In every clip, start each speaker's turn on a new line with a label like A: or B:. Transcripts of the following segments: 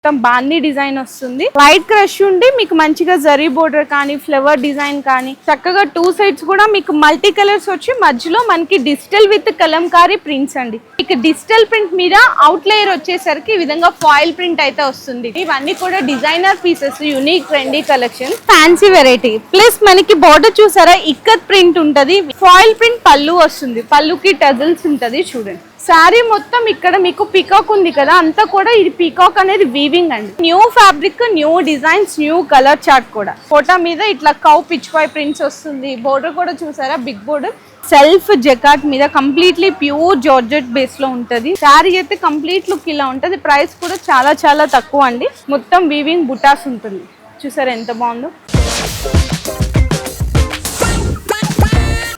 A: మొత్తం బాందీ డిజైన్ వస్తుంది. Light crush ఉండి మీకు మంచిగా జరీ బోర్డర్ కానీ ఫ్లవర్ డిజైన్ కానీ చక్కగా టూ సైడ్స్ కూడా మీకు మల్టీ కలర్స్ వచ్చి మధ్యలో మనకి డిజిటల్ విత్ కలంకారీ ప్రింట్స్ అండి. మీకు డిజిటల్ ప్రింట్ మీద అవుట్ లేయర్ వచ్చేసరికి ఈ విధంగా ఫాయిల్ ప్రింట్ అయితే వస్తుంది. ఇవన్నీ కూడా designer pieces, unique trendy collection, fancy variety. Plus మనకి బోర్డర్ చూసారా ఇక్కత్ ప్రింట్ ఉంటది, ఫాయిల్ ప్రింట్ పళ్ళు వస్తుంది, పళ్ళుకి టజల్స్ ఉంటది. చూడండి శారీ మొత్తం ఇక్కడ మీకు పీకాక్ ఉంది కదా, అంతా కూడా ఇది పీకాక్ అనేది వీవింగ్ అండి. New fabric, new designs, new colour chart కూడా. ఫోటో మీద ఇట్లా కౌ పిచ్పాయ్ ప్రింట్స్ వస్తుంది. బోర్డర్ కూడా చూసారా బిగ్ బోర్డర్, సెల్ఫ్ జకాట్ మీద కంప్లీట్లీ ప్యూర్ జార్జెట్ బేస్ లో ఉంటది. శారీ అయితే కంప్లీట్ లుక్ ఇలా ఉంటది. ప్రైస్ కూడా చాలా చాలా తక్కువ అండి. మొత్తం వీవింగ్ బుటాస్ ఉంటుంది. చూసారా ఎంత బాగుందో.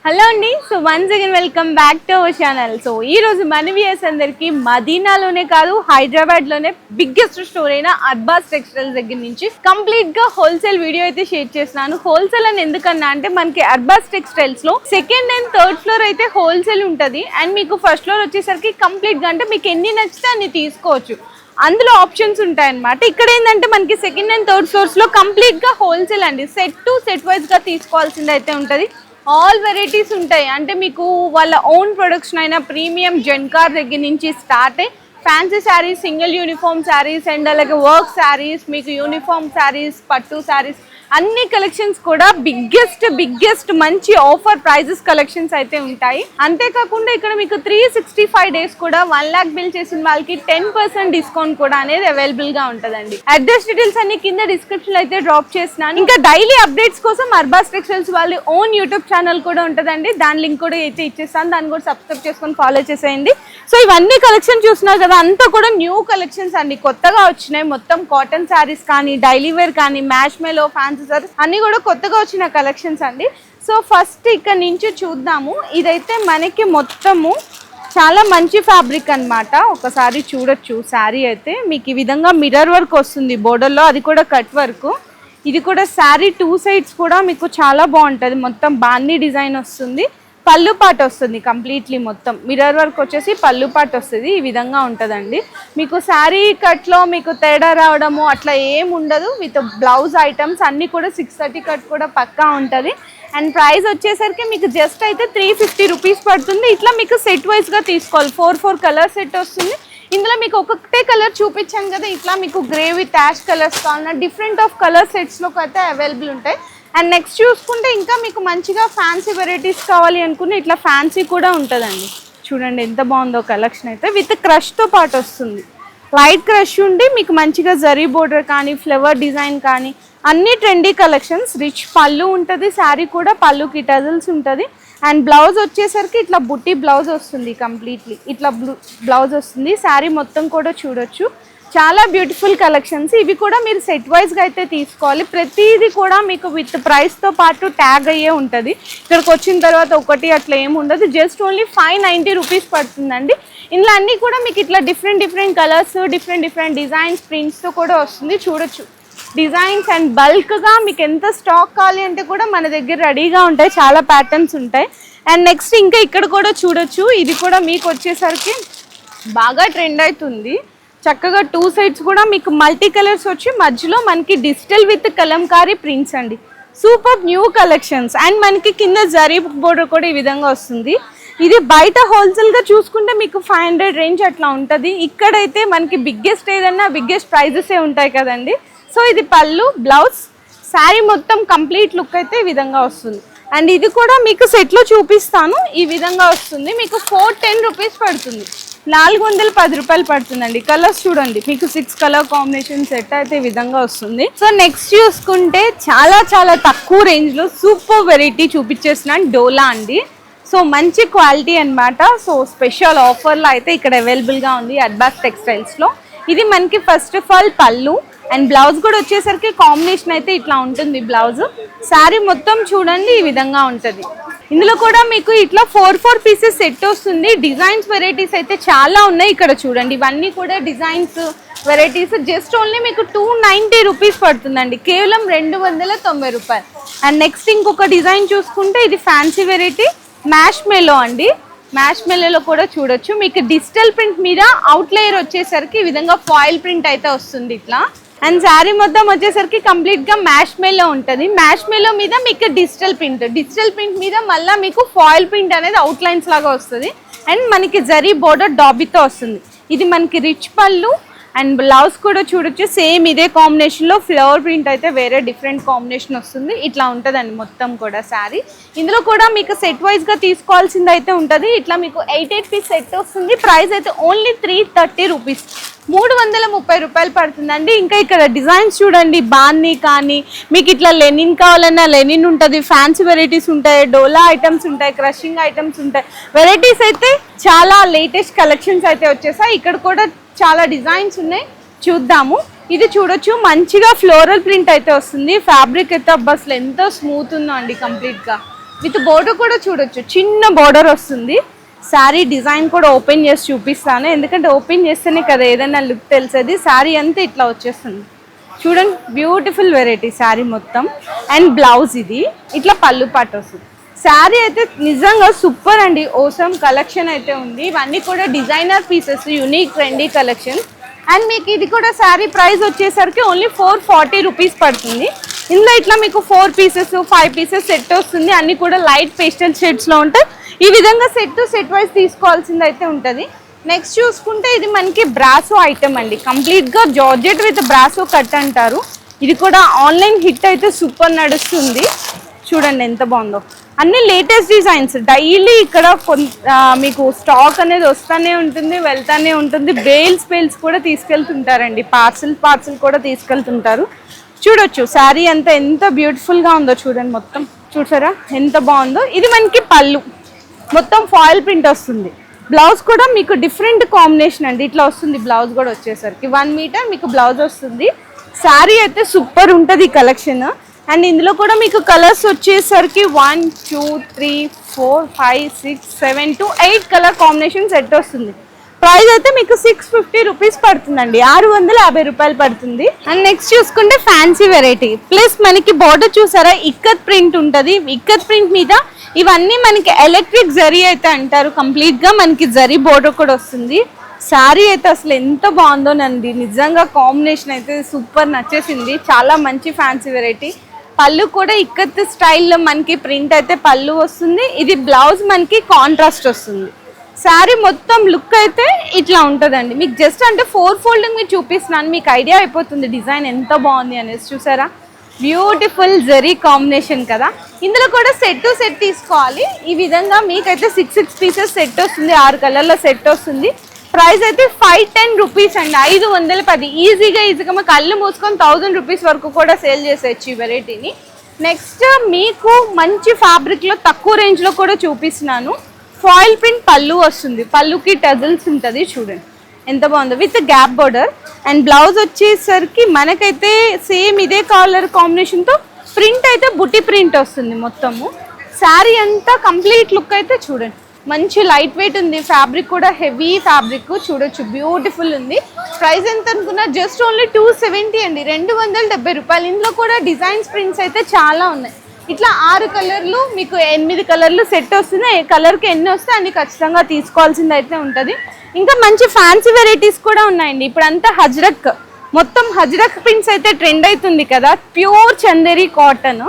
A: హలో అండి, so once again welcome back to our channel. So ఈ రోజు మన వ్యూయర్స్ అందరికి మదీనాలోనే కాదు హైదరాబాద్ లోనే బిగ్గెస్ట్ స్టోర్ అయిన అర్బాస్ టెక్స్టైల్స్ దగ్గర నుంచి కంప్లీట్ గా హోల్సేల్ వీడియో అయితే షేర్ చేస్తున్నాను. హోల్సేల్ అని ఎందుకన్నా అంటే మనకి అర్బాస్ టెక్స్టైల్స్ లో సెకండ్ అండ్ థర్డ్ ఫ్లోర్ అయితే హోల్సేల్ ఉంటది. అండ్ మీకు ఫస్ట్ ఫ్లోర్ వచ్చేసరికి కంప్లీట్ గా అంటే మీకు ఎన్ని నచ్చితే అన్ని తీసుకోవచ్చు, అందులో ఆప్షన్స్ ఉంటాయన్నమాట. ఇక్కడ ఏంటంటే మనకి సెకండ్ అండ్ థర్డ్ ఫ్లోర్స్ లో కంప్లీట్ గా హోల్సేల్ అండి. సెట్ టు సెట్ వైజ్ గా తీసుకోవాల్సింది అయితే ఉంటది. ఆల్ వెరైటీస్ ఉంటాయి. అంటే మీకు వాళ్ళ ఓన్ ప్రొడక్షన్ అయిన ప్రీమియం జెన్కార్ దగ్గర నుంచి స్టార్ట్ అయ్యి fancy saris, single uniform saris and అలాగే వర్క్ శారీస్, మీకు యూనిఫామ్ శారీస్, పట్టు శారీస్, అన్ని కలెక్షన్స్ కూడా బిగ్గెస్ట్ మంచి ఆఫర్ ప్రైజెస్ కలెక్షన్స్ అయితే ఉంటాయి. అంతేకాకుండా ఇక్కడ మీకు 365 డేస్ కూడా 1 lakh బిల్ చేసిన వాళ్ళకి 10% డిస్కౌంట్ కూడా అనేది అవైలబుల్ గా ఉంటదండి. అడ్రస్ డీటెయిల్స్ అన్ని కింద డిస్క్రిప్షన్ లో అయితే డ్రాప్ చేస్తున్నాను. ఇంకా డైలీ అప్డేట్స్ కోసం అర్బాస్ టెక్స్టైల్స్ వాళ్ళ ఓన్ యూట్యూబ్ ఛానల్ కూడా ఉంటదండి. దాని లింక్ కూడా అయితే ఇచ్చేస్తాను, దాన్ని కూడా సబ్స్క్రైబ్ చేసుకొని ఫాలో చేసేయండి. సో ఇవన్నీ కలెక్షన్ చూస్తున్నారు కదా, అంతా కూడా న్యూ కలెక్షన్స్ అండి, కొత్తగా వచ్చినాయి. మొత్తం కాటన్ శారీస్ కానీ, డైలీ వేర్ కానీ, మ్యాచ్ మేలో, ఫ్యాన్సీ అన్ని కూడా కొత్తగా వచ్చిన కలెక్షన్స్ అండి. సో ఫస్ట్ ఇక్కడ నుంచి చూద్దాము. ఇదైతే మనకి మొత్తము చాలా మంచి ఫ్యాబ్రిక్ అన్నమాట. ఒకసారి చూడొచ్చు. శారీ అయితే మీకు ఈ విధంగా మిర్రర్ వర్క్ వస్తుంది బోర్డర్లో, అది కూడా కట్ వర్క్. ఇది కూడా శారీ టూ సైడ్స్ కూడా మీకు చాలా బాగుంటుంది. మొత్తం బాందీ డిజైన్ వస్తుంది, పళ్ళు పాట వస్తుంది. కంప్లీట్లీ మొత్తం మిర్రర్ వర్క్ వచ్చేసి పళ్ళు పాట వస్తుంది. ఈ విధంగా ఉంటుందండి. మీకు శారీ కట్లో మీకు తేడా రావడము అట్లా ఏం ఉండదు. విత్ బ్లౌజ్ ఐటమ్స్ అన్నీ కూడా 630 కట్ కూడా పక్కా ఉంటుంది. అండ్ ప్రైస్ వచ్చేసరికి మీకు జస్ట్ అయితే 350 రూపీస్ పడుతుంది. ఇట్లా మీకు సెట్ వైజ్గా తీసుకోవాలి. 4 కలర్ సెట్ వస్తుంది. ఇందులో మీకు ఒక్కొక్కటే కలర్ చూపించాను కదా, ఇట్లా మీకు గ్రే విత్ యాష్ కలర్స్ కావాలన్నా డిఫరెంట్ ఆఫ్ కలర్ సెట్స్లోకి అయితే అవైలబుల్ ఉంటాయి. అండ్ నెక్స్ట్ చూసుకుంటే ఇంకా మీకు మంచిగా ఫ్యాన్సీ వెరైటీస్ కావాలి అనుకుని ఇట్లా ఫ్యాన్సీ కూడా ఉంటుందండి. చూడండి ఎంత బాగుందో కలెక్షన్ అయితే. విత్ క్రష్తో పాటు వస్తుంది. లైట్ క్రష్ ఉండి మీకు మంచిగా జరీ బోర్డర్ కానీ ఫ్లవర్ డిజైన్ కానీ అన్ని ట్రెండీ కలెక్షన్స్. రిచ్ పళ్ళు ఉంటుంది. శారీ కూడా పళ్ళుకి టజల్స్ ఉంటుంది. అండ్ బ్లౌజ్ వచ్చేసరికి ఇట్లా బుట్టి బ్లౌజ్ వస్తుంది. కంప్లీట్లీ ఇట్లా బ్లౌజ్ వస్తుంది. శారీ మొత్తం కూడా చూడొచ్చు. చాలా బ్యూటిఫుల్ కలెక్షన్స్. ఇవి కూడా మీరు సెట్ వైజ్గా అయితే తీసుకోవాలి. ప్రతిదీ కూడా మీకు విత్ ప్రైస్తో పాటు ట్యాగ్ అయ్యే ఉంటుంది. ఇక్కడికి వచ్చిన తర్వాత ఒకటి అట్లా ఏమి ఉండదు. జస్ట్ ఓన్లీ 590 రూపీస్ పడుతుందండి. ఇందులో అన్నీ కూడా మీకు ఇట్లా డిఫరెంట్ కలర్స్, డిఫరెంట్ డిజైన్స్, ప్రింట్స్తో కూడా వస్తుంది. చూడొచ్చు డిజైన్స్. అండ్ బల్క్గా మీకు ఎంత స్టాక్ కావాలి అంటే కూడా మన దగ్గర రెడీగా ఉంటాయి. చాలా ప్యాటర్న్స్ ఉంటాయి. అండ్ నెక్స్ట్ ఇంకా ఇక్కడ కూడా చూడొచ్చు. ఇది కూడా మీకు వచ్చేసరికి బాగా ట్రెండ్ అవుతుంది. చక్కగా టూ సైడ్స్ కూడా మీకు మల్టీ కలర్స్ వచ్చి మధ్యలో మనకి డిజిటల్ విత్ కలంకారీ ప్రింట్స్ అండి. Super new collections. అండ్ మనకి కింద జరీ బోర్డర్ కూడా ఈ విధంగా వస్తుంది. ఇది బయట హోల్సేల్గా చూసుకుంటే మీకు 500 రేంజ్ అట్లా ఉంటుంది. ఇక్కడైతే మనకి బిగ్గెస్ట్ ఏదన్నా బిగ్గెస్ట్ ప్రైజెసే ఉంటాయి కదండి. సో ఇది పళ్ళు, బ్లౌజ్, శారీ మొత్తం కంప్లీట్ లుక్ అయితే ఈ విధంగా వస్తుంది. అండ్ ఇది కూడా మీకు సెట్లో చూపిస్తాను. ఈ విధంగా వస్తుంది. మీకు 410 రూపీస్ పడుతుంది. 410 రూపాయలు పడుతుందండి. కలర్స్ చూడండి, మీకు 6 కలర్ కాంబినేషన్ సెట్ అయితే ఈ విధంగా వస్తుంది. సో నెక్స్ట్ చూసుకుంటే చాలా తక్కువ రేంజ్లో సూపర్ వెరైటీ చూపించేస్తున్నాను. డోలా అండి. సో మంచి క్వాలిటీ అనమాట. సో స్పెషల్ ఆఫర్లో అయితే ఇక్కడ అవైలబుల్గా ఉంది అర్బాస్ టెక్స్టైల్స్లో. ఇది మనకి ఫస్ట్ ఆఫ్ ఆల్ పళ్ళు అండ్ బ్లౌజ్ కూడా వచ్చేసరికి కాంబినేషన్ అయితే ఇట్లా ఉంటుంది. బ్లౌజ్ శారీ మొత్తం చూడండి ఈ విధంగా ఉంటుంది. ఇందులో కూడా మీకు ఇట్లా 4 పీసెస్ సెట్ వస్తుంది. డిజైన్స్ వెరైటీస్ అయితే చాలా ఉన్నాయి. ఇక్కడ చూడండి ఇవన్నీ కూడా డిజైన్స్ వెరైటీస్. జస్ట్ ఓన్లీ మీకు 290 రూపీస్ పడుతుందండి. కేవలం 290 రూపాయలు. అండ్ నెక్స్ట్ ఇంకొక డిజైన్ చూసుకుంటే ఇది ఫ్యాన్సీ వెరైటీ మ్యాష్ మేలో అండి. మ్యాష్ మెల్లోలో కూడా చూడొచ్చు. మీకు డిజిటల్ ప్రింట్ మీద అవుట్ లేయర్ వచ్చేసరికి ఈ విధంగా ఫాయిల్ ప్రింట్ అయితే వస్తుంది ఇట్లా. అండ్ శారీ మొత్తం వచ్చేసరికి కంప్లీట్ గా మ్యాష్ మెల్లో ఉంటుంది. మ్యాష్ మెల్లో మీద మీకు డిజిటల్ ప్రింట్ మీద మళ్ళీ మీకు ఫాయిల్ ప్రింట్ అనేది అవుట్ లైన్స్ లాగా వస్తుంది. అండ్ మనకి జరీ బోర్డర్ డాబీతో వస్తుంది. ఇది మనకి రిచ్ పళ్ళు. అండ్ బ్లౌజ్ కూడా చూడొచ్చు సేమ్ ఇదే కాంబినేషన్ లో ఫ్లవర్ ప్రింట్ అయితే వేరే డిఫరెంట్ కాంబినేషన్ వస్తుంది. ఇట్లా ఉంటుందండి మొత్తం కూడా శారీ. ఇందులో కూడా మీకు సెట్ వైజ్ గా తీసుకోవాల్సింది అయితే ఉంటుంది. ఇట్లా మీకు 8 పీస్ సెట్ వస్తుంది. ప్రైస్ అయితే ఓన్లీ 330 రూపీస్, 330 రూపాయలు పడుతుందండి. ఇంకా ఇక్కడ డిజైన్స్ చూడండి, బాన్ని కానీ మీకు ఇట్లా లెనిన్ కావాలన్నా లెనిన్ ఉంటుంది, ఫ్యాన్సీ వెరైటీస్ ఉంటాయి, డోలా ఐటమ్స్ ఉంటాయి, క్రషింగ్ ఐటమ్స్ ఉంటాయి. వెరైటీస్ అయితే చాలా లేటెస్ట్ కలెక్షన్స్ అయితే వచ్చేసాయి. ఇక్కడ కూడా చాలా డిజైన్స్ ఉన్నాయి, చూద్దాము. ఇది చూడొచ్చు మంచిగా ఫ్లోరల్ ప్రింట్ అయితే వస్తుంది. ఫ్యాబ్రిక్ అయితే అసలు ఎంతో స్మూత్ ఉందో అండి కంప్లీట్ గా. విత్ బోర్డర్ కూడా చూడొచ్చు, చిన్న బోర్డర్ వస్తుంది. శారీ డిజైన్ కూడా ఓపెన్ చేసి చూపిస్తాను, ఎందుకంటే ఓపెన్ చేస్తేనే కదా ఏదైనా లుక్ తెలిసేది. శారీ అంతా ఇట్లా వచ్చేస్తుంది చూడండి, బ్యూటిఫుల్ వెరైటీ శారీ మొత్తం. అండ్ బ్లౌజ్ ఇది ఇట్లా పళ్ళు పాటు వస్తుంది. శారీ అయితే నిజంగా సూపర్ అండి, ఓసమ్ కలెక్షన్ అయితే ఉంది. ఇవన్నీ కూడా designer pieces, unique trendy collection. And మీకు ఇది కూడా శారీ ప్రైస్ వచ్చేసరికి ఓన్లీ 440 రూపీస్ పడుతుంది. ఇందులో ఇట్లా మీకు 4 పీసెస్ 5 పీసెస్ సెట్ వస్తుంది. అన్ని కూడా లైట్ పేస్టల్ షేడ్స్లో ఉంటాయి. ఈ విధంగా సెట్ వైజ్ తీసుకోవాల్సింది అయితే ఉంటుంది. నెక్స్ట్ చూసుకుంటే ఇది మనకి బ్రాసో ఐటమ్ అండి, కంప్లీట్గా జార్జెట్ విత్ బ్రాసో కట్ అంటారు. ఇది కూడా ఆన్లైన్ హిట్ అయితే సూపర్ నడుస్తుంది. చూడండి ఎంత బాగుందో, అన్ని లేటెస్ట్ డిజైన్స్. డైలీ ఇక్కడ మీకు స్టాక్ అనేది వస్తూనే ఉంటుంది, వెళ్తానే ఉంటుంది. బేల్స్ కూడా తీసుకెళ్తుంటారండి, పార్సిల్ కూడా తీసుకెళ్తుంటారు. చూడొచ్చు శారీ అంతా ఎంత బ్యూటిఫుల్గా ఉందో చూడండి, మొత్తం చూసారా ఎంత బాగుందో. ఇది మనకి పళ్ళు మొత్తం ఫాయిల్ ప్రింట్ వస్తుంది. బ్లౌజ్ కూడా మీకు డిఫరెంట్ కాంబినేషన్ అండి, ఇట్లా వస్తుంది. బ్లౌజ్ కూడా వచ్చేసరికి 1 మీటర్ మీకు బ్లౌజ్ వస్తుంది. శారీ అయితే సూపర్ ఉంటుంది ఈ కలెక్షన్. అండ్ ఇందులో కూడా మీకు కలర్స్ వచ్చేసరికి 1 2 3 4 5 6 7 to 8 కలర్ కాంబినేషన్ సెట్ వస్తుంది. ప్రైస్ అయితే మీకు 650 రూపీస్ పడుతుందండి, 650 రూపాయలు పడుతుంది. అండ్ నెక్స్ట్ చూసుకుంటే ఫ్యాన్సీ వెరైటీ ప్లస్ మనకి బోర్డర్ చూసారా ఇక్కత్ ప్రింట్ ఉంటుంది. ఇక్కత్ ప్రింట్ మీద ఇవన్నీ మనకి ఎలక్ట్రిక్ జరీ అయితే అంటారు. కంప్లీట్ గా మనకి జరీ బోర్డర్ కూడా వస్తుంది. శారీ అయితే అసలు ఎంత బాగుందోనండి, నిజంగా కాంబినేషన్ అయితే సూపర్ నచ్చేసింది. చాలా మంచి ఫ్యాన్సీ వెరైటీ. పళ్ళు కూడా ఇక్కత్ స్టైల్లో మనకి ప్రింట్ అయితే పళ్ళు వస్తుంది. ఇది బ్లౌజ్ మనకి కాంట్రాస్ట్ వస్తుంది. శారీ మొత్తం లుక్ అయితే ఇట్లా ఉంటుందండి. మీకు జస్ట్ అంటే 4 ఫోల్డింగ్ మీకు చూపిస్తున్నాను, మీకు ఐడియా అయిపోతుంది డిజైన్ ఎంత బాగుంది అనేసి. చూసారా బ్యూటిఫుల్ జరీ కాంబినేషన్ కదా. ఇందులో కూడా సెట్ తీసుకోవాలి. ఈ విధంగా మీకైతే 6 పీసెస్ సెట్ వస్తుంది, 6 కలర్ల సెట్ వస్తుంది. ప్రైస్ అయితే 510 రూపీస్ అండి, 510. ఈజీగా మా కళ్ళు మూసుకొని 1000 రూపీస్ వరకు కూడా సేల్ చేసేయచ్చు ఈ వెరైటీని. నెక్స్ట్ మీకు మంచి ఫ్యాబ్రిక్లో తక్కువ రేంజ్లో కూడా చూపిస్తున్నాను. ఫాయిల్ ప్రింట్ పళ్ళు వస్తుంది, పళ్ళుకి టజల్స్ ఉంటుంది. చూడండి ఎంత బాగుందో with gap border. And blouse వచ్చేసరికి మనకైతే సేమ్ ఇదే కలర్ కాంబినేషన్తో ప్రింట్ అయితే బుట్టి ప్రింట్ వస్తుంది మొత్తము. శారీ అంతా కంప్లీట్ లుక్ అయితే చూడండి, మంచి లైట్ వెయిట్ ఉంది. ఫ్యాబ్రిక్ కూడా హెవీ ఫ్యాబ్రిక్ చూడొచ్చు, బ్యూటిఫుల్ ఉంది. ప్రైస్ ఎంత అనుకున్నా జస్ట్ ఓన్లీ 270 అండి, 270 రూపాయలు. ఇందులో కూడా డిజైన్స్ ప్రింట్స్ అయితే చాలా ఉన్నాయి. ఇట్లా 6 కలర్లు మీకు 8 కలర్లు సెట్ వస్తుంది. ఏ కలర్కి ఎన్ని వస్తే అన్ని ఖచ్చితంగా తీసుకోవాల్సింది అయితే ఉంటుంది. ఇంకా మంచి ఫ్యాన్సీ వెరైటీస్ కూడా ఉన్నాయండి. ఇప్పుడు అంతా హజ్రక్, మొత్తం హజ్రక్ ప్రింట్స్ అయితే ట్రెండ్ అవుతుంది కదా. Pure Chanderi cotton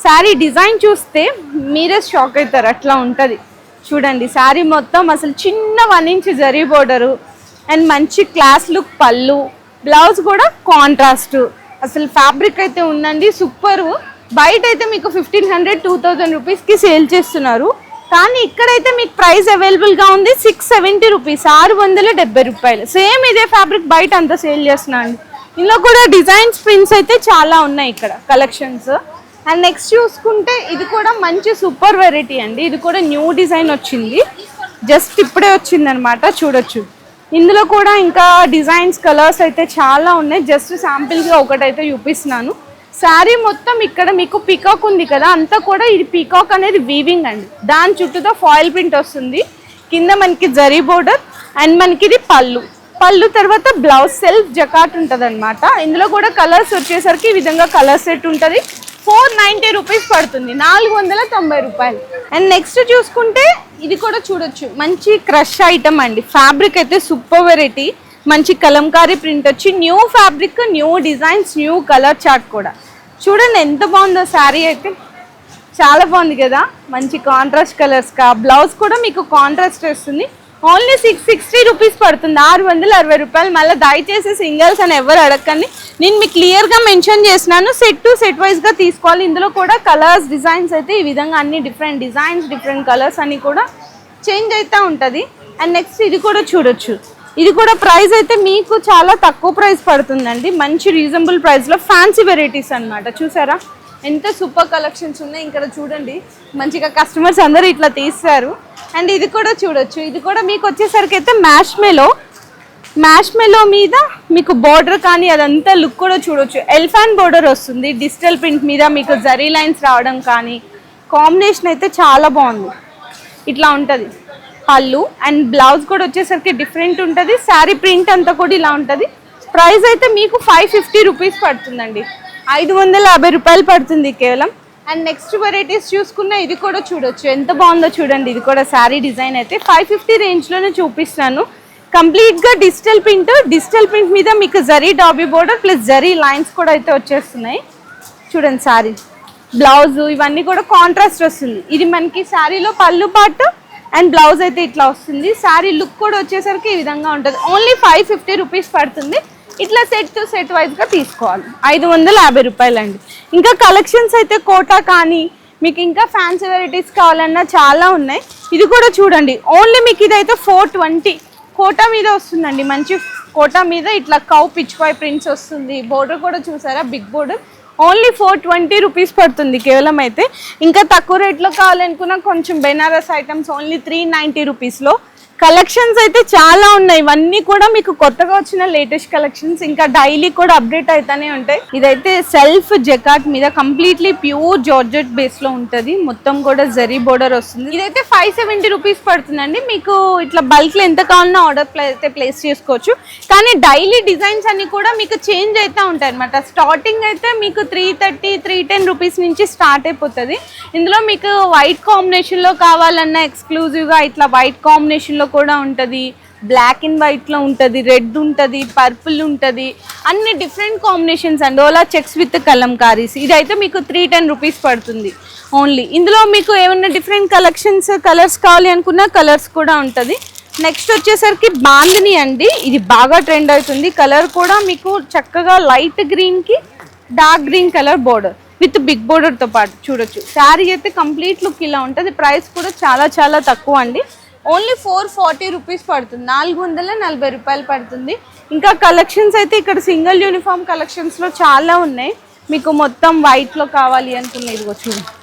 A: sari design చూస్తే మీరే షాక్ అవుతారు, అట్లా ఉంటుంది. చూడండి శారీ మొత్తం అసలు చిన్న 1 ఇంచ్ జరీ బోర్డరు అండ్ మంచి క్లాస్ లుక్ పళ్ళు. బ్లౌజ్ కూడా కాంట్రాస్ట్. అసలు ఫ్యాబ్రిక్ అయితే ఉందండి సూపర్. బయట అయితే మీకు 1500-2000 రూపీస్కి సేల్ చేస్తున్నారు, కానీ ఇక్కడైతే మీకు ప్రైస్ అవైలబుల్గా ఉంది 670 రూపీస్, 670 రూపాయలు. సేమ్ ఇదే ఫ్యాబ్రిక్ బయట అంతా సేల్ చేస్తున్నాను. ఇందులో కూడా డిజైన్స్ ప్రింట్స్ అయితే చాలా ఉన్నాయి ఇక్కడ కలెక్షన్స్. అండ్ నెక్స్ట్ చూసుకుంటే ఇది కూడా మంచి సూపర్ వెరైటీ అండి. ఇది కూడా న్యూ డిజైన్ వచ్చింది, జస్ట్ ఇప్పుడే వచ్చింది అనమాట. చూడొచ్చు ఇందులో కూడా ఇంకా డిజైన్స్ కలర్స్ అయితే చాలా ఉన్నాయి. జస్ట్ శాంపిల్స్గా ఒకటైతే చూపిస్తున్నాను. శారీ మొత్తం ఇక్కడ మీకు పీకాక్ ఉంది కదా, అంతా కూడా ఇది పీకాక్ అనేది వీవింగ్ అండి. దాని చుట్టూతో ఫాయిల్ ప్రింట్ వస్తుంది. కింద మనకి జరీ బోర్డర్ అండ్ మనకి ఇది పళ్ళు తర్వాత బ్లౌజ్ సెల్ఫ్ జకాట్ ఉంటుంది అనమాట. ఇందులో కూడా కలర్స్ వచ్చేసరికి ఈ విధంగా కలర్ సెట్ ఉంటుంది. 490 రూపీస్ పడుతుంది, 490 రూపాయలు. అండ్ నెక్స్ట్ చూసుకుంటే ఇది కూడా చూడొచ్చు, మంచి క్రష్ ఐటమ్ అండి. ఫ్యాబ్రిక్ అయితే సూపర్ వెరైటీ, మంచి కలంకారీ ప్రింట్ వచ్చి new fabric, new designs, new colour chart కూడా. చూడండి ఎంత బాగుందో శారీ అయితే, చాలా బాగుంది కదా. మంచి కాంట్రాస్ట్ కలర్స్ కా. బ్లౌజ్ కూడా మీకు కాంట్రాస్ట్ వస్తుంది. ఓన్లీ 660 రూపీస్ పడుతుంది, 660 రూపాయలు. మళ్ళీ దయచేసి సింగిల్స్ అని ఎవరు అడగండి, నేను మీకు క్లియర్గా మెన్షన్ చేసినాను. సెట్ టు సెట్ వైజ్గా తీసుకోవాలి. ఇందులో కూడా కలర్స్ డిజైన్స్ అయితే ఈ విధంగా అన్ని డిఫరెంట్ డిజైన్స్, డిఫరెంట్ కలర్స్ అన్ని కూడా చేంజ్ అవుతూ ఉంటుంది. అండ్ నెక్స్ట్ ఇది కూడా చూడొచ్చు, ఇది కూడా ప్రైస్ అయితే మీకు చాలా తక్కువ ప్రైస్ పడుతుందండి. మంచి రీజనబుల్ ప్రైస్లో ఫ్యాన్సీ వెరైటీస్ అనమాట. చూసారా ఎంత సూపర్ కలెక్షన్స్ ఉన్నాయి ఇక్కడ చూడండి. మంచిగా కస్టమర్స్ అందరూ ఇట్లా తీస్తారు. అండ్ ఇది కూడా చూడొచ్చు, ఇది కూడా మీకు వచ్చేసరికి అయితే మ్యాష్ మెలో మీద మీకు బోర్డర్ కానీ అదంతా లుక్ కూడా చూడొచ్చు. ఎలిఫెంట్ బోర్డర్ వస్తుంది, డిజిటల్ ప్రింట్ మీద మీకు జరీ లైన్స్ రావడం కానీ కాంబినేషన్ అయితే చాలా బాగుంది. ఇట్లా ఉంటుంది పళ్ళు. అండ్ బ్లౌజ్ కూడా వచ్చేసరికి డిఫరెంట్ ఉంటుంది. శారీ ప్రింట్ అంతా కూడా ఇలా ఉంటుంది. ప్రైస్ అయితే మీకు 550 రూపీస్ పడుతుందండి, 550 రూపాయలు పడుతుంది కేవలం. అండ్ నెక్స్ట్ వెరైటీస్ చూసుకున్న ఇది కూడా చూడొచ్చు, ఎంత బాగుందో చూడండి. ఇది కూడా శారీ డిజైన్ అయితే 550 రేంజ్లోనే చూపిస్తాను. కంప్లీట్గా డిజిటల్ ప్రింట్ మీద మీకు zari dobby border plus zari lines కూడా అయితే వచ్చేస్తున్నాయి. చూడండి శారీ, బ్లౌజ్ ఇవన్నీ కూడా కాంట్రాస్ట్ వస్తుంది. ఇది మనకి శారీలో పళ్ళు పాటు అండ్ బ్లౌజ్ అయితే ఇట్లా వస్తుంది. శారీ లుక్ కూడా వచ్చేసరికి ఈ విధంగా ఉంటుంది. ఓన్లీ 550 రూపీస్ పడుతుంది. ఇట్లా సెట్ టు సెట్ వైజ్గా తీసుకోవాలి, 550 రూపాయలు అండి. ఇంకా కలెక్షన్స్ అయితే కోటా కానీ మీకు ఇంకా ఫ్యాన్సీ వెరైటీస్ కావాలన్నా చాలా ఉన్నాయి. ఇది కూడా చూడండి, ఓన్లీ మీకు ఇదైతే 420 కోటా మీద వస్తుందండి. మంచి కోటా మీద ఇట్లా కౌ పిచ్పాయ్ ప్రింట్స్ వస్తుంది. బోర్డర్ కూడా చూసారా, బిగ్ బోర్డర్. ఓన్లీ 420 రూపీస్ పడుతుంది కేవలం. అయితే ఇంకా తక్కువ రేట్లో కావాలనుకున్నా కొంచెం బెనారస్ ఐటమ్స్ ఓన్లీ 390 రూపీస్లో. కలెక్షన్స్ అయితే చాలా ఉన్నాయి. ఇవన్నీ కూడా మీకు కొత్తగా వచ్చిన లేటెస్ట్ కలెక్షన్స్, ఇంకా డైలీ కూడా అప్డేట్ అవుతానే ఉంటాయి. ఇదైతే సెల్ఫ్ జకాట్ మీద కంప్లీట్లీ ప్యూర్ జార్జెట్ బేస్ లో ఉంటది. మొత్తం కూడా జరీ బోర్డర్ వస్తుంది. ఇదైతే 570 రూపీస్ పడుతుందండి. మీకు ఇట్లా బల్క్ లో ఎంత కావాలన్నా ఆర్డర్ అయితే ప్లేస్ చేసుకోవచ్చు. కానీ డైలీ డిజైన్స్ అన్ని కూడా మీకు చేంజ్ అవుతూ ఉంటాయి అనమాట. స్టార్టింగ్ అయితే మీకు 330, 310 రూపీస్ నుంచి స్టార్ట్ అయిపోతుంది. ఇందులో మీకు వైట్ కాంబినేషన్ లో కావాలన్నా ఎక్స్క్లూజివ్ గా ఇట్లా వైట్ కాంబినేషన్ లో కూడా ఉంటది, బ్లాక్ అండ్ వైట్ లో ఉంటది, రెడ్ ఉంటది, పర్పుల్ ఉంటది, అన్ని different combinations and Ola checks with kalamkaris. ఇదైతే మీకు 310 రూపీస్ పడుతుంది ఓన్లీ. ఇందులో మీకు ఏమన్నా డిఫరెంట్ కలర్స్ కావాలి అనుకున్నా కలర్స్ కూడా ఉంటది. నెక్స్ట్ వచ్చేసరికి బాందిని అండి, ఇది బాగా ట్రెండ్ అవుతుంది. కలర్ కూడా మీకు చక్కగా లైట్ గ్రీన్ కి dark green colour border with big border తో పాటు చూడొచ్చు. శారీ అయితే కంప్లీట్ లుక్ ఇలా ఉంటుంది. ప్రైస్ కూడా చాలా చాలా తక్కువ అండి, ఓన్లీ 440 రూపీస్ పడుతుంది, 440 రూపాయలు పడుతుంది. ఇంకా కలెక్షన్స్ అయితే ఇక్కడ సింగిల్ యూనిఫామ్ కలెక్షన్స్లో చాలా ఉన్నాయి. మీకు మొత్తం వైట్లో కావాలి అనుకున్న ఇదిగో చూడండి,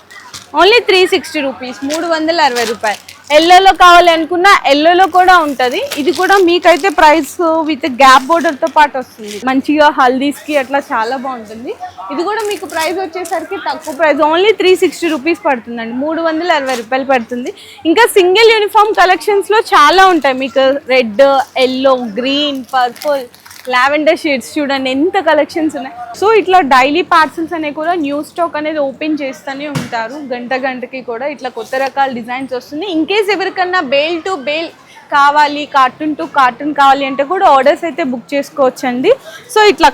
A: ఓన్లీ 360 రూపీస్, 360 రూపాయలు. ఎల్లోలో కావాలి అనుకున్న ఎల్లోలో కూడా ఉంటుంది. ఇది కూడా మీకైతే ప్రైస్ విత్ గ్యాప్ బోర్డర్తో పాటు వస్తుంది. మంచిగా హల్దీస్కి అట్లా చాలా బాగుంటుంది. ఇది కూడా మీకు ప్రైస్ వచ్చేసరికి తక్కువ ప్రైస్, ఓన్లీ 360 రూపీస్ పడుతుందండి, 360 రూపాయలు పడుతుంది. ఇంకా సింగిల్ యూనిఫామ్ కలెక్షన్స్లో చాలా ఉంటాయి మీకు. Red, yellow, green, purple, lavender shades చూడండి ఎంత కలెక్షన్స్ ఉన్నాయి. సో ఇట్లా డైలీ పార్సల్స్ అనేవి కూడా న్యూ స్టాక్ అనేది ఓపెన్ చేస్తూనే ఉంటారు. గంటకి కూడా ఇట్లా కొత్త రకాల డిజైన్స్ వస్తుంది. ఇన్ కేస్ ఎవరికన్నా బేల్ టు బేల్ కావాలి, కార్టూన్ టు కార్టూన్ కావాలి అంటే కూడా ఆర్డర్స్ అయితే బుక్ చేసుకోవచ్చండి. సో ఇట్లా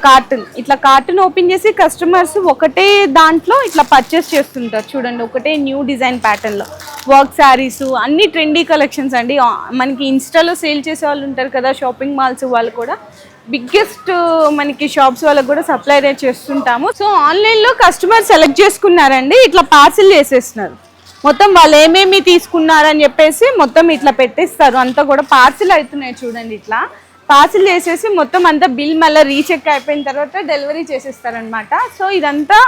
A: కార్టూన్ ఓపెన్ చేసి కస్టమర్స్ ఒకటే దాంట్లో ఇట్లా పర్చేస్ చేస్తుంటారు. చూడండి ఒకటే న్యూ డిజైన్ ప్యాటర్న్లో వర్క్ శారీస్, అన్ని ట్రెండీ కలెక్షన్స్ అండి. మనకి ఇన్స్టాలో సేల్ చేసే వాళ్ళు ఉంటారు కదా, షాపింగ్ మాల్స్ వాళ్ళు కూడా బిగ్గెస్ట్ మనకి షాప్స్ వాళ్ళకి కూడా సప్లై చేస్తుంటాము. సో ఆన్లైన్లో కస్టమర్ సెలెక్ట్ చేసుకున్నారండి, ఇట్లా పార్సిల్ చేసేస్తున్నారు. మొత్తం వాళ్ళు ఏమేమి తీసుకున్నారని చెప్పేసి మొత్తం ఇట్లా పెట్టేస్తారు. అంతా కూడా పార్సిల్ అవుతున్నాయి చూడండి. ఇట్లా పార్సిల్ చేసేసి మొత్తం అంతా బిల్ మళ్ళీ రీచెక్ అయిపోయిన తర్వాత డెలివరీ చేసేస్తారనమాట. సో ఇదంతా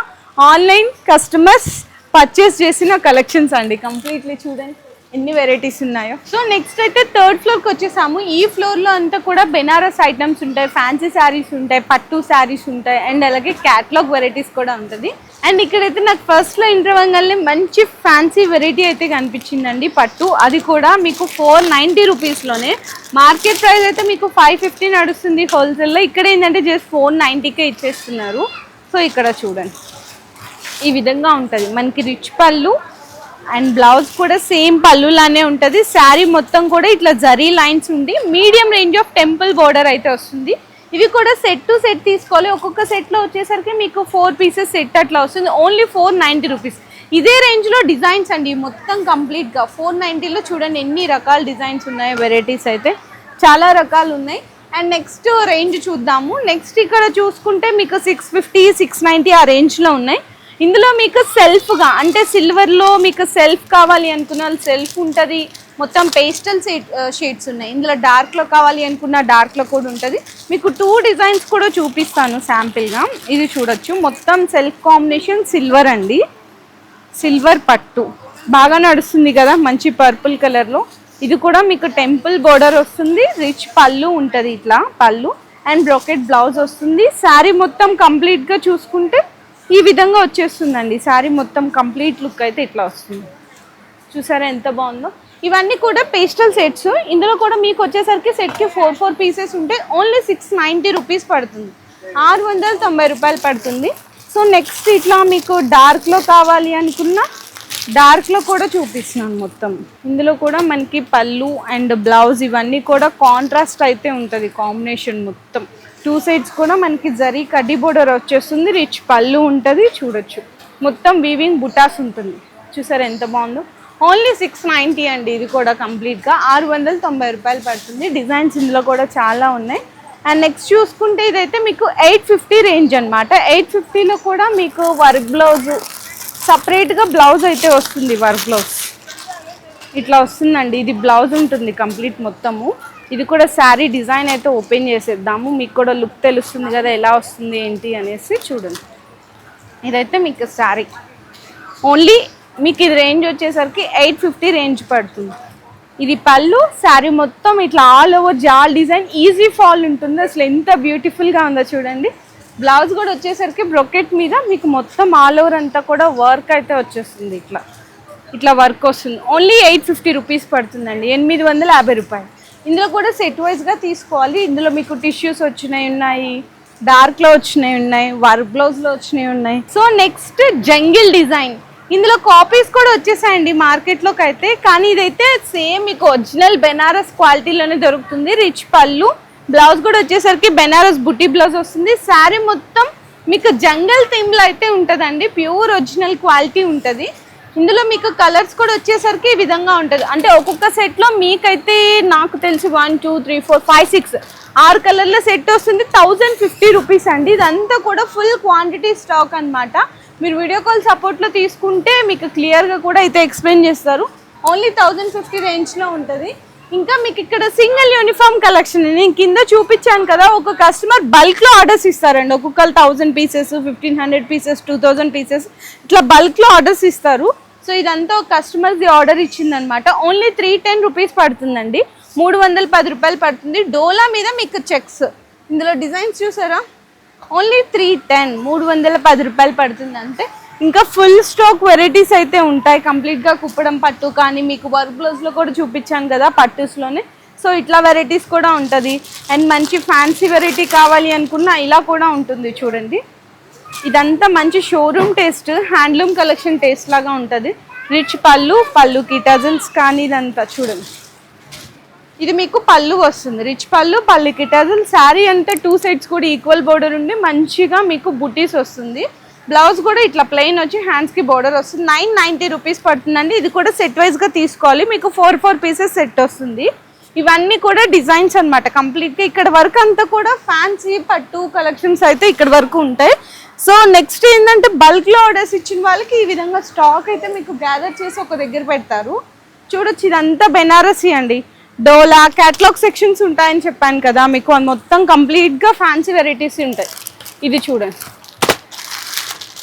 A: ఆన్లైన్ కస్టమర్స్ పర్చేస్ చేసిన కలెక్షన్స్ అండి. కంప్లీట్లీ చూడండి ఎన్ని వెరైటీస్ ఉన్నాయో. సో నెక్స్ట్ అయితే థర్డ్ ఫ్లోర్కి వచ్చేసాము. ఈ ఫ్లోర్లో అంతా కూడా బెనారస్ ఐటమ్స్ ఉంటాయి, ఫ్యాన్సీ శారీస్ ఉంటాయి, పట్టు శారీస్ ఉంటాయి, అండ్ అలాగే క్యాటలాగ్ వెరైటీస్ కూడా ఉంటుంది. అండ్ ఇక్కడైతే నాకు ఫస్ట్లో ఎంటర్ అవ్వగానే మంచి ఫ్యాన్సీ వెరైటీ అయితే కనిపించిందండి పట్టు. అది కూడా మీకు 490 రూపీస్లోనే. మార్కెట్ ప్రైస్ అయితే మీకు 550 నడుస్తుంది హోల్సేల్లో. ఇక్కడ ఏంటంటే జస్ట్ 490కే ఇచ్చేస్తున్నారు. సో ఇక్కడ చూడండి ఈ విధంగా ఉంటుంది మనకి రిచ్ పళ్ళు అండ్ బ్లౌజ్ కూడా సేమ్ పళ్ళులానే ఉంటుంది. శారీ మొత్తం కూడా ఇట్లా జరీ లైన్స్ ఉండి medium range of temple border అయితే వస్తుంది. ఇవి కూడా సెట్ టు సెట్ తీసుకోవాలి. ఒక్కొక్క సెట్లో వచ్చేసరికి మీకు 4 పీసెస్ సెట్ అట్లా వస్తుంది. Only 490 rupees. ఇదే రేంజ్లో డిజైన్స్ అండి మొత్తం కంప్లీట్గా 490లో చూడండి ఎన్ని రకాల డిజైన్స్ ఉన్నాయి. వెరైటీస్ అయితే చాలా రకాలు ఉన్నాయి. అండ్ నెక్స్ట్ రేంజ్ చూద్దాము. నెక్స్ట్ ఇక్కడ చూసుకుంటే మీకు 650 690 ఆ రేంజ్లో ఉన్నాయి. ఇందులో మీకు సెల్ఫ్గా అంటే సిల్వర్లో మీకు సెల్ఫ్ కావాలి అనుకున్న సెల్ఫ్ ఉంటుంది. మొత్తం పేస్టల్ షేడ్స్ ఉన్నాయి. ఇందులో డార్క్లో కావాలి అనుకున్న డార్క్లో కూడా ఉంటుంది. మీకు 2 డిజైన్స్ కూడా చూపిస్తాను శాంపిల్గా. ఇది చూడొచ్చు మొత్తం సెల్ఫ్ కాంబినేషన్ సిల్వర్ అండి. సిల్వర్ పట్టు బాగా నడుస్తుంది కదా మంచి పర్పుల్ కలర్లో. ఇది కూడా మీకు టెంపుల్ బోర్డర్ వస్తుంది. రిచ్ పళ్ళు ఉంటుంది ఇట్లా పళ్ళు అండ్ బ్రోకెట్ బ్లౌజ్ వస్తుంది. శారీ మొత్తం కంప్లీట్గా చూసుకుంటే ఈ విధంగా వచ్చేస్తుందండి. శారీ మొత్తం కంప్లీట్ లుక్ అయితే ఇట్లా వస్తుంది. చూసారా ఎంత బాగుందో. ఇవన్నీ కూడా పేస్టల్ సెట్స్. ఇందులో కూడా మీకు వచ్చేసరికి సెట్కి 4 పీసెస్ ఉంటే ఓన్లీ 690 రూపీస్ పడుతుంది. 690 రూపాయలు పడుతుంది. సో నెక్స్ట్ ఇట్లా మీకు డార్క్లో కావాలి అనుకున్న డార్క్లో కూడా చూపిస్తున్నాను మొత్తం. ఇందులో కూడా మనకి పళ్ళు అండ్ బ్లౌజ్ ఇవన్నీ కూడా కాంట్రాస్ట్ అయితే ఉంటుంది. కాంబినేషన్ మొత్తం 2 సైడ్స్ కూడా మనకి జరీ కడ్డీ బోర్డర్ వచ్చేస్తుంది. రిచ్ పళ్ళు ఉంటుంది చూడొచ్చు. మొత్తం వీవింగ్ బుటాస్ ఉంటుంది. చూసారా ఎంత బాగుందో. ఓన్లీ 690 అండి. ఇది కూడా కంప్లీట్గా 690 రూపాయలు పడుతుంది. డిజైన్స్ ఇందులో కూడా చాలా ఉన్నాయి. అండ్ నెక్స్ట్ చూసుకుంటే ఇదైతే మీకు 850 రేంజ్ అనమాట. 850లో కూడా మీకు వర్క్ బ్లౌజ్ సపరేట్గా బ్లౌజ్ అయితే వస్తుంది. వర్క్ బ్లౌజ్ ఇట్లా వస్తుందండి. ఇది బ్లౌజ్ ఉంటుంది కంప్లీట్ మొత్తము. ఇది కూడా శారీ డిజైన్ అయితే ఓపెన్ చేసేద్దాము. మీకు కూడా లుక్ తెలుస్తుంది కదా ఎలా వస్తుంది ఏంటి అనేసి. చూడండి ఇదైతే మీకు శారీ ఓన్లీ మీకు ఇది రేంజ్ వచ్చేసరికి 850 రేంజ్ పడుతుంది. ఇది పళ్ళు. శారీ మొత్తం ఇట్లా ఆల్ ఓవర్ జాల్ డిజైన్ ఈజీ ఫాల్ ఉంటుంది. అసలు ఎంత బ్యూటిఫుల్గా ఉందో చూడండి. బ్లౌజ్ కూడా వచ్చేసరికి బ్రొకెట్ మీద మీకు మొత్తం ఆల్ ఓవర్ అంతా కూడా వర్క్ అయితే వచ్చేస్తుంది. ఇట్లా వర్క్ వస్తుంది. ఓన్లీ 850 రూపీస్ పడుతుందండి. 850 రూపాయలు. ఇందులో కూడా సెట్ వైజ్గా తీసుకోవాలి. ఇందులో మీకు టిష్యూస్ వచ్చినాయి ఉన్నాయి, డార్క్లో వచ్చినాయి ఉన్నాయి, వర్క్ బ్లౌజ్లో వచ్చినాయి ఉన్నాయి. So next jungle design. ఇందులో కాపీస్ కూడా వచ్చేసాయండి మార్కెట్లోకి అయితే. కానీ ఇదైతే సేమ్ మీకు ఒరిజినల్ బెనారస్ క్వాలిటీలోనే దొరుకుతుంది. రిచ్ పళ్ళు బ్లౌజ్ కూడా వచ్చేసరికి బెనారస్ బుటీ బ్లౌజ్ వస్తుంది. శారీ మొత్తం మీకు జంగల్ థీమ్లో అయితే ఉంటుందండి. ప్యూర్ ఒరిజినల్ క్వాలిటీ ఉంటుంది. ఇందులో మీకు కలర్స్ కూడా వచ్చేసరికి ఈ విధంగా ఉంటుంది. అంటే ఒక్కొక్క సెట్లో మీకైతే నాకు తెలిసి 1 2 3 4 5 6 6 కలర్ల సెట్ వస్తుంది. 1050 రూపీస్ అండి. ఇదంతా కూడా ఫుల్ క్వాంటిటీ స్టాక్ అనమాట. మీరు వీడియో కాల్ సపోర్ట్లో తీసుకుంటే మీకు క్లియర్గా కూడా అయితే ఎక్స్ప్లెయిన్ చేస్తారు. ఓన్లీ 1050 రేంజ్లో ఉంటుంది. ఇంకా మీకు ఇక్కడ సింగిల్ యూనిఫామ్ కలెక్షన్ నేను కింద చూపించాను కదా. ఒక కస్టమర్ బల్క్లో ఆర్డర్స్ ఇస్తారండి. ఒక్కొక్కరు 1000 పీసెస్ 1500 పీసెస్ 2000 పీసెస్ ఇట్లా బల్క్లో ఆర్డర్స్ ఇస్తారు. సో ఇదంతా ఒక కస్టమర్ది ఆర్డర్ ఇచ్చిందనమాట. ఓన్లీ 310 రూపీస్ పడుతుందండి. 310 రూపాయలు పడుతుంది. డోలా మీద మీకు చెక్స్. ఇందులో డిజైన్స్ చూసారా. ఓన్లీ 310 310 రూపాయలు పడుతుంది అంతే. ఇంకా ఫుల్ స్టాక్ వెరైటీస్ అయితే ఉంటాయి. కంప్లీట్గా కుప్పడం పట్టు కానీ మీకు వర్క్ బ్లౌజ్లో కూడా చూపించాను కదా పట్టుస్లోనే. సో ఇట్లా వెరైటీస్ కూడా ఉంటుంది. అండ్ మంచి ఫ్యాన్సీ వెరైటీ కావాలి అనుకున్నా ఇలా కూడా ఉంటుంది. చూడండి ఇదంతా మంచి showroom taste, handloom collection taste లాగా ఉంటుంది. రిచ్ పళ్ళుకి టజల్స్ కానీ ఇదంతా చూడండి. ఇది మీకు పళ్ళు వస్తుంది. రిచ్ పళ్ళుకి టజల్. శారీ అంతా 2 సైడ్స్ కూడా ఈక్వల్ బోర్డర్ ఉండి మంచిగా మీకు బుటీస్ వస్తుంది. బ్లౌజ్ కూడా ఇట్లా ప్లెయిన్ వచ్చి హ్యాండ్స్కి బోర్డర్ వస్తుంది. 990 రూపీస్ పడుతుందండి. ఇది కూడా సెట్ వైజ్గా తీసుకోవాలి. మీకు 4 పీసెస్ సెట్ వస్తుంది. ఇవన్నీ కూడా డిజైన్స్ అనమాట కంప్లీట్గా. ఇక్కడ వర్క్ అంతా కూడా ఫ్యాన్సీ పట్టు కలెక్షన్స్ అయితే ఇక్కడ వరకు ఉంటాయి. సో నెక్స్ట్ ఏంటంటే బల్క్లో ఆర్డర్స్ ఇచ్చిన వాళ్ళకి ఈ విధంగా స్టాక్ అయితే మీకు గ్యాదర్ చేసి ఒక దగ్గర పెడతారు. చూడొచ్చు ఇదంతా బెనారసీ అండి. డోలా క్యాటలాగ్ సెక్షన్స్ ఉంటాయని చెప్పాను కదా మీకు. మొత్తం కంప్లీట్గా ఫ్యాన్సీ వెరైటీస్ ఉంటాయి. ఇది చూడండి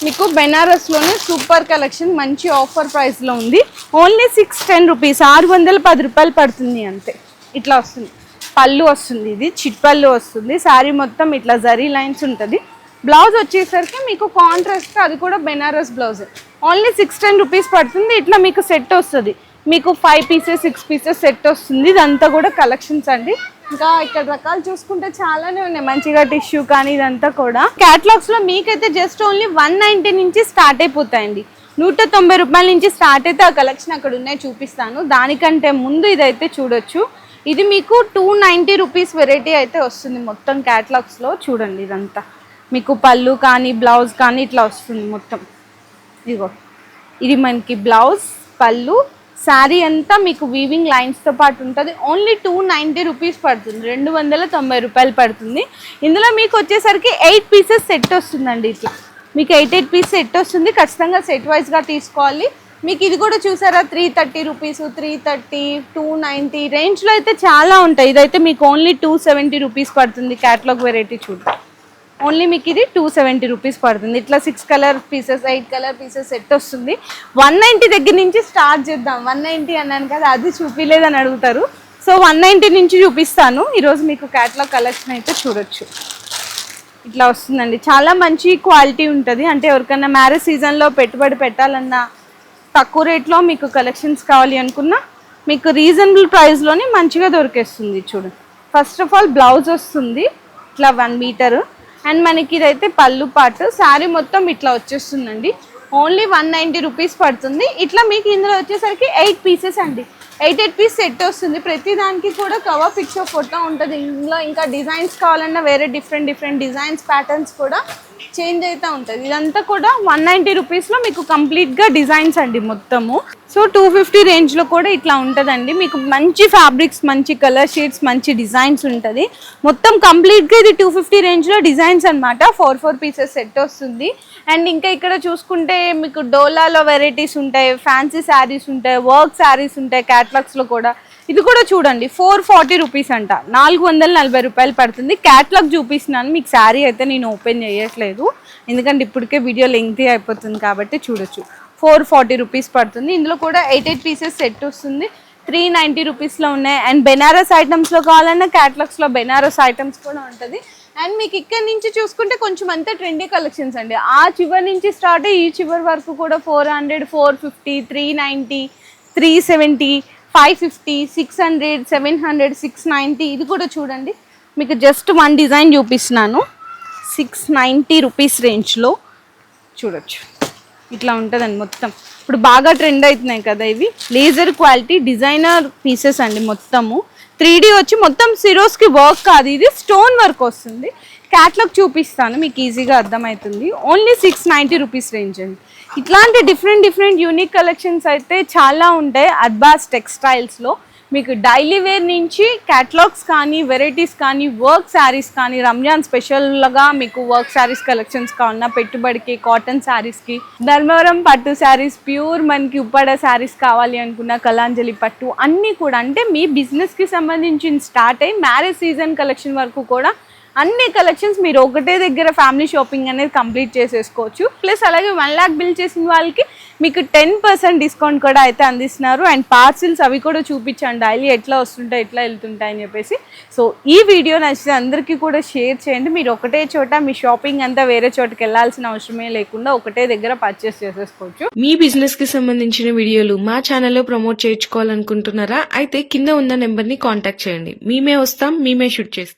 A: మీకు బెనారస్లోనే సూపర్ కలెక్షన్ మంచి ఆఫర్ ప్రైస్లో ఉంది. ఓన్లీ 610 రూపీస్ 610 రూపాయలు పడుతుంది అంతే. ఇట్లా వస్తుంది. పళ్ళు వస్తుంది. ఇది చిట్ పళ్ళు వస్తుంది. శారీ మొత్తం ఇట్లా జరీ లైన్స్ ఉంటుంది. బ్లౌజ్ వచ్చేసరికి మీకు కాంట్రాస్ట్ అది కూడా బెనారస్ బ్లౌజ్. ఓన్లీ 610 రూపీస్ పడుతుంది. ఇట్లా మీకు సెట్ వస్తుంది. మీకు 5 పీసెస్ 6 పీసెస్ సెట్ వస్తుంది. ఇదంతా కూడా కలెక్షన్స్ అండి. ఇంకా ఇక్కడ రకాలు చూసుకుంటే చాలానే ఉన్నాయి. మంచిగా టిష్యూ కానీ ఇదంతా కూడా క్యాటలాగ్స్ లో మీకైతే జస్ట్ ఓన్లీ 190 నుంచి స్టార్ట్ అయిపోతాయండి. 190 నుంచి స్టార్ట్ అయితే ఆ కలెక్షన్ అక్కడ ఉన్నాయి, చూపిస్తాను. దానికంటే ముందు ఇదైతే చూడొచ్చు. ఇది మీకు 290 రూపీస్ వెరైటీ అయితే వస్తుంది మొత్తం క్యాటలాగ్స్లో. చూడండి ఇదంతా మీకు పళ్ళు కానీ బ్లౌజ్ కానీ ఇట్లా వస్తుంది మొత్తం. ఇదిగో ఇది మనకి బ్లౌజ్, పళ్ళు, శారీ అంతా మీకు వీవింగ్ లైన్స్తో పాటు ఉంటుంది. ఓన్లీ 290 రూపీస్ పడుతుంది, 290 రూపాయలు పడుతుంది. ఇందులో మీకు వచ్చేసరికి 8 పీసెస్ సెట్ వస్తుందండి. ఇట్లా మీకు 8 పీస్ సెట్ వస్తుంది. ఖచ్చితంగా సెట్ వైజ్గా తీసుకోవాలి. మీకు ఇది కూడా చూసారా 330 రూపీస్, 330, 290 రేంజ్లో అయితే చాలా ఉంటాయి. ఇదైతే మీకు ఓన్లీ 270 రూపీస్ పడుతుంది. క్యాటలాగ్ వెరైటీ చూడండి, ఓన్లీ మీకు ఇది 270 రూపీస్ పడుతుంది. ఇట్లా 6 colour pieces, 8 colour pieces set వస్తుంది. 190 దగ్గర నుంచి స్టార్ట్ చేద్దాం. 190 అన్నాను కదా, అది చూపిలేదని అడుగుతారు. సో 190 నుంచి చూపిస్తాను. ఈరోజు మీకు క్యాటలాగ్ కలెక్షన్ అయితే చూడొచ్చు. ఇట్లా వస్తుందండి, చాలా మంచి క్వాలిటీ ఉంటుంది. అంటే ఎవరికైనా మ్యారేజ్ సీజన్లో పెట్టుబడి పెట్టాలన్నా, తక్కువ రేట్లో మీకు కలెక్షన్స్ కావాలి అనుకున్నా మీకు రీజనబుల్ ప్రైస్లోనే మంచిగా దొరికేస్తుంది. చూడండి, ఫస్ట్ ఆఫ్ ఆల్ బ్లౌజ్ వస్తుంది ఇట్లా 1 మీటర్. అండ్ మనకి ఇదైతే పళ్ళు పాటు, శారీ మొత్తం ఇట్లా వచ్చేస్తుందండి. ఓన్లీ 190 రూపీస్ పడుతుంది. ఇట్లా మీకు ఇందులో వచ్చేసరికి 8 పీసెస్ అండి, 8 పీస్ సెట్ వస్తుంది. ప్రతి దానికి కూడా కవర్ పిక్చర్ ఫోటో ఉంటుంది. ఇందులో ఇంకా డిజైన్స్ కావాలన్నా వేరే డిఫరెంట్ డిజైన్స్, ప్యాటర్న్స్ కూడా చేంజ్ అవుతూ ఉంటుంది. ఇదంతా కూడా 190 రూపీస్లో మీకు కంప్లీట్గా డిజైన్స్ అండి మొత్తము. సో 250 రేంజ్లో కూడా ఇట్లా ఉంటుందండి. మీకు మంచి ఫ్యాబ్రిక్స్, మంచి కలర్ షేడ్స్, మంచి డిజైన్స్ ఉంటుంది. మొత్తం కంప్లీట్గా ఇది 250 రేంజ్లో డిజైన్స్ అనమాట. 4 పీసెస్ సెట్ వస్తుంది. అండ్ ఇంకా ఇక్కడ చూసుకుంటే మీకు డోలాలో వెరైటీస్ ఉంటాయి, ఫ్యాన్సీ శారీస్ ఉంటాయి, వర్క్ శారీస్ ఉంటాయి క్యాటలాగ్స్లో కూడా. ఇది కూడా చూడండి 440 రూపీస్ అంట, 440 రూపాయలు పడుతుంది. క్యాటలాగ్ చూపిస్తున్నాను మీకు, శారీ అయితే నేను ఓపెన్ చేయట్లేదు ఎందుకంటే ఇప్పటికే వీడియో లెంగ్తీ అయిపోతుంది కాబట్టి. చూడొచ్చు 440 రూపీస్ పడుతుంది. ఇందులో కూడా 8 పీసెస్ సెట్ వస్తుంది. 390 రూపీస్లో ఉన్నాయి. అండ్ బెనారస్ ఐటమ్స్లో కావాలన్నా క్యాటలాగ్స్లో బెనారస్ ఐటమ్స్ కూడా ఉంటుంది. అండ్ మీకు ఇక్కడ నుంచి చూసుకుంటే కొంచెం అంతా ట్రెండీ కలెక్షన్స్ అండి. ఆ చివరి నుంచి స్టార్ట్ ఈ చివరి వరకు కూడా 400, 450, 390, 370, 550, 600, 700, 690. ఇది కూడా చూడండి, మీకు జస్ట్ 1 డిజైన్ చూపిస్తున్నాను. 690 రూపీస్ రేంజ్లో చూడొచ్చు. ఇట్లా ఉంటుందండి మొత్తం. ఇప్పుడు బాగా ట్రెండ్ అవుతున్నాయి కదా ఇవి. లేజర్ క్వాలిటీ డిజైనర్ పీసెస్ అండి మొత్తము. 3D వచ్చి మొత్తం సిరోస్కి వర్క్ కాదు, ఇది స్టోన్ వర్క్ వస్తుంది. క్యాటలాగ్ చూపిస్తాను మీకు ఈజీగా అర్థమవుతుంది. ఓన్లీ 690 రూపీస్ రేంజ్ అండి. ఇట్లాంటి డిఫరెంట్ యూనిక్ కలెక్షన్స్ అయితే చాలా ఉంటాయి అర్బాస్ టెక్స్టైల్స్లో. మీకు డైలీ వేర్ నుంచి క్యాటలాగ్స్ కానీ, వెరైటీస్ కానీ, వర్క్ శారీస్ కానీ, రంజాన్ స్పెషల్గా మీకు వర్క్ శారీస్ కలెక్షన్స్ కావాలన్నా, పెట్టుబడికి కాటన్ శారీస్కి, ధర్మవరం పట్టు శారీస్, ప్యూర్ మనకి ఉప్పాడ శారీస్ కావాలి అనుకున్న కలాంజలి పట్టు అన్నీ కూడా, అంటే మీ బిజినెస్కి సంబంధించిన స్టార్ట్ అయ్యి మ్యారేజ్ సీజన్ కలెక్షన్ వరకు కూడా అన్ని కలెక్షన్స్ మీరు ఒకటే దగ్గర ఫ్యామిలీ షాపింగ్ అనేది కంప్లీట్ చేసేసుకోవచ్చు. ప్లస్ అలాగే 1 lakh బిల్ చేసిన వాళ్ళకి మీకు 10% డిస్కౌంట్ కూడా అయితే అందిస్తున్నారు. అండ్ పార్సిల్స్ అవి కూడా చూపించండి డైలీ ఎట్లా వస్తుంటాయి, ఎట్లా వెళ్తుంటాయి అని చెప్పేసి. సో ఈ వీడియో నచ్చితే అందరికీ కూడా షేర్ చేయండి. మీరు ఒకటే చోట మీ షాపింగ్ అంతా వేరే చోటకి వెళ్ళాల్సిన అవసరమే లేకుండా ఒకటే దగ్గర పర్చేస్ చేసేసుకోవచ్చు.
B: మీ బిజినెస్ కి సంబంధించిన వీడియోలు మా ఛానల్లో ప్రమోట్ చేయించుకోవాలనుకుంటున్నారా? అయితే కింద ఉన్న నెంబర్ ని కాంటాక్ట్ చేయండి. మేమే వస్తాం, మేమే షూట్ చేస్తాం.